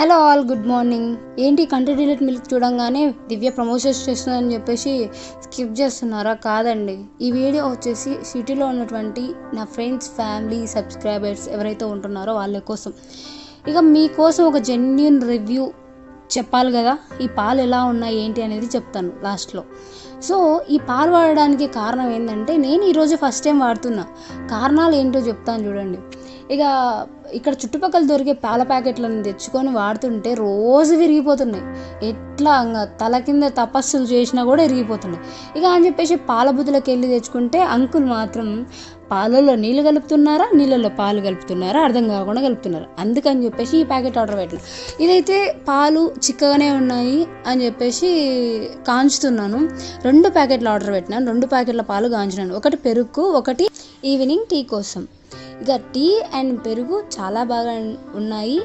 Hello all, good morning. ఏంటి country delete milk చూడంగానే దివ్య promotions చేస్తుందని చెప్పేసి స్కిప్ చేస్తున్నారా? కాదండి, ఈ వీడియో వచ్చేసి సిటీలో ఉన్నటువంటి నా ఫ్రెండ్స్, ఫ్యామిలీ, సబ్స్క్రైబర్స్ ఎవరైతే ఉంటున్నారో వాళ్ళ కోసం. ఇక మీకోసం ఒక జెన్యూన్ రివ్యూ చెప్పాలి కదా, ఈ పాలు ఎలా ఉన్నాయి ఏంటి అనేది చెప్తాను లాస్ట్లో. సో ఈ పాలు వాడడానికి కారణం ఏంటంటే, నేను ఈరోజు ఫస్ట్ టైం వాడుతున్నా. కారణాలు ఏంటో చెప్తాను చూడండి. ఇక ఇక్కడ చుట్టుపక్కల దొరికే పాల ప్యాకెట్లను తెచ్చుకొని వాడుతుంటే రోజు విరిగిపోతున్నాయి. ఎట్లా తల కింద తపస్సులు చేసినా కూడా విరిగిపోతున్నాయి. ఇక అని చెప్పేసి పాల బుద్ధులకు వెళ్ళి తెచ్చుకుంటే అంకుల్ మాత్రం పాలల్లో నీళ్ళు కలుపుతున్నారా, నీళ్ళల్లో పాలు కలుపుతున్నారా అర్థం కాకుండా కలుపుతున్నారు. అందుకని చెప్పేసి ఈ ప్యాకెట్ ఆర్డర్ పెట్టిన. ఇదైతే పాలు చిక్కగానే ఉన్నాయి అని చెప్పేసి కాంచుతున్నాను. 2 ప్యాకెట్లు ఆర్డర్ పెట్టినాను. 2 ప్యాకెట్ల పాలు కాంచినాను. ఒకటి పెరుగు, ఒకటి ఈవినింగ్ టీ కోసం. ఇక టీ అండ్ పెరుగు చాలా బాగా ఉన్నాయి.